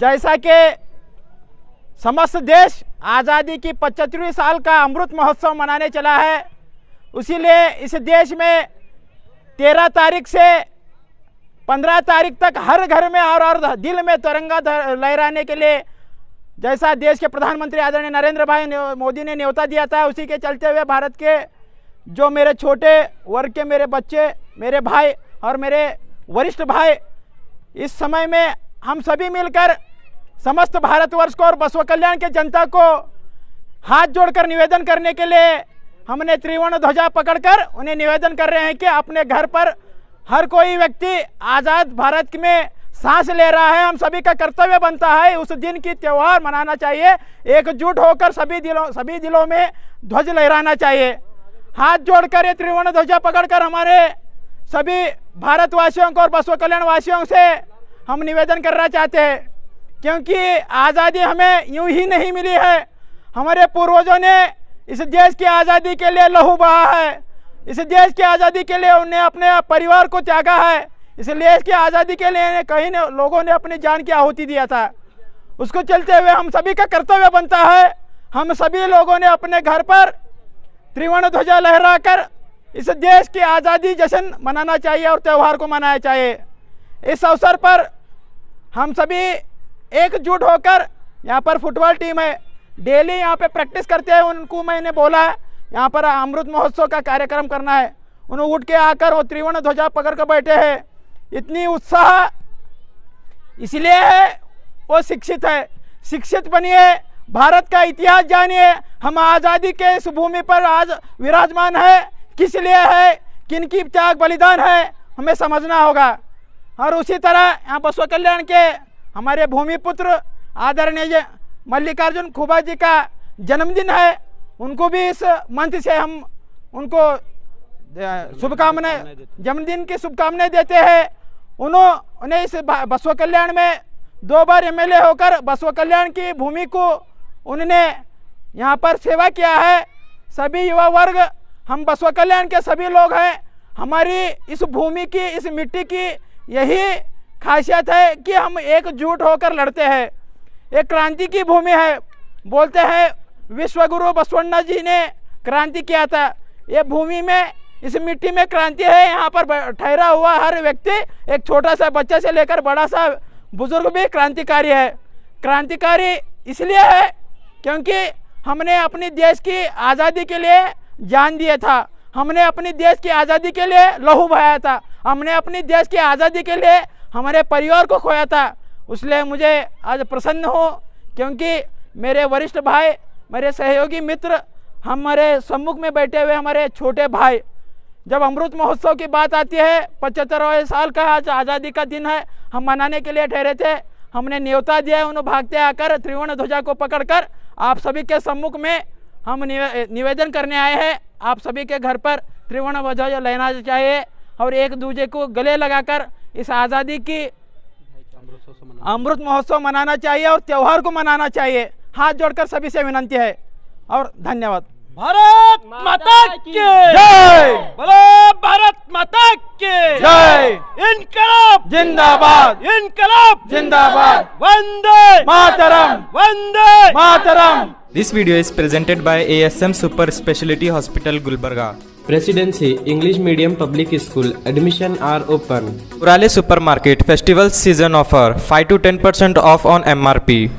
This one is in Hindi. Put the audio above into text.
जैसा कि समस्त देश आज़ादी की 75वीं साल का अमृत महोत्सव मनाने चला है, उसीलिए इस देश में 13 तारीख से 15 तारीख तक हर घर में और दिल में तिरंगा लहराने के लिए जैसा देश के प्रधानमंत्री आदरणीय नरेंद्र भाई मोदी ने न्योता दिया था, उसी के चलते हुए भारत के जो मेरे छोटे वर्ग के मेरे बच्चे, मेरे भाई और मेरे वरिष्ठ भाई, इस समय में हम सभी मिलकर समस्त भारतवर्ष को और बसवा कल्याण के जनता को हाथ जोड़कर निवेदन करने के लिए हमने त्रिवर्ण ध्वजा पकड़कर उन्हें निवेदन कर रहे हैं कि अपने घर पर हर कोई व्यक्ति आज़ाद भारत में सांस ले रहा है, हम सभी का कर्तव्य बनता है उस दिन की त्यौहार मनाना चाहिए, एकजुट होकर सभी दिलों में ध्वज लहराना चाहिए। हाथ जोड़कर ये त्रिवर्ण ध्वजा पकड़कर हमारे सभी भारतवासियों को और बसवा कल्याण वासियों से हम निवेदन करना चाहते हैं, क्योंकि आज़ादी हमें यूं ही नहीं मिली है। हमारे पूर्वजों ने इस देश की आज़ादी के लिए लहू बहा है, इस देश की आज़ादी के लिए उन्हें अपने परिवार को त्यागा है, इसलिए इसकी आज़ादी के लिए कई लोगों ने अपनी जान की आहुति दिया था। उसको चलते हुए हम सभी का कर्तव्य बनता है, हम सभी लोगों ने अपने घर पर त्रिवर्ण ध्वजा लहराकर इस देश की आज़ादी जश्न मनाना चाहिए और त्यौहार को मनाना चाहिए। इस अवसर पर हम सभी एकजुट होकर, यहाँ पर फुटबॉल टीम है, डेली यहाँ पे प्रैक्टिस करते हैं, उनको मैंने बोला है यहाँ पर अमृत महोत्सव का कार्यक्रम करना है, उन्होंने उठ के आकर वो त्रिवर्ण ध्वजा पकड़ कर बैठे हैं। इतनी उत्साह इसलिए है, वो शिक्षित है, शिक्षित बनिए, भारत का इतिहास जानिए, हम आज़ादी के इस भूमि पर आज विराजमान है, किस लिए है, किनकी त्याग बलिदान है, हमें समझना होगा। और उसी तरह यहाँ बसवा कल्याण के हमारे भूमिपुत्र आदरणीय मल्लिकार्जुन खुबा जी का जन्मदिन है, उनको भी इस मंच से हम उनको शुभकामनाएं, जन्मदिन की शुभकामनाएं देते हैं। उन्हें इस बसवा कल्याण में 2 बार एमएलए होकर बसवा कल्याण की भूमि को उन्होंने यहाँ पर सेवा किया है। सभी युवा वर्ग, हम बसवा कल्याण के सभी लोग हैं, हमारी इस भूमि की, इस मिट्टी की यही खासियत है कि हम एकजुट होकर लड़ते हैं। एक क्रांति की भूमि है, बोलते हैं विश्वगुरु बसवण्णा जी ने क्रांति किया था। ये भूमि में, इस मिट्टी में क्रांति है। यहाँ पर ठहरा हुआ हर व्यक्ति, एक छोटा सा बच्चा से लेकर बड़ा सा बुजुर्ग भी क्रांतिकारी है। क्रांतिकारी इसलिए है क्योंकि हमने अपनी देश की आज़ादी के लिए जान दिया था, हमने अपनी देश की आज़ादी के लिए लहू बहाया था, हमने अपनी देश की आज़ादी के लिए हमारे परिवार को खोया था। इसलिए मुझे आज प्रसन्न हो क्योंकि मेरे वरिष्ठ भाई, मेरे सहयोगी मित्र, हमारे सम्मुख में बैठे हुए हमारे छोटे भाई, जब अमृत महोत्सव की बात आती है, 75वें साल का आज आज़ादी का दिन है, हम मनाने के लिए ठहरे थे, हमने न्योता दिया है, उन्होंने भागते आकर त्रिवर्ण ध्वजा को पकड़कर आप सभी के सम्मुख में हम निवेदन करने आए हैं। आप सभी के घर पर त्रिवर्ण ध्वजा लहराना चाहिए और एक दूसरे को गले लगाकर इस आज़ादी की अमृत महोत्सव मनाना चाहिए और त्यौहार को मनाना चाहिए। हाथ जोड़कर सभी से विनंती है और धन्यवाद। भारत माता की जय, बोलो भारत माता की जय। इनकलाब जिंदाबाद, इनकलाब जिंदाबाद, Vande Mataram, Vande Mataram. This video is presented by ASM Super Speciality Hospital Gulbarga. Presidency English Medium Public School. Admission are open. Purale Supermarket Festival Season Offer 5 to 10% off on MRP.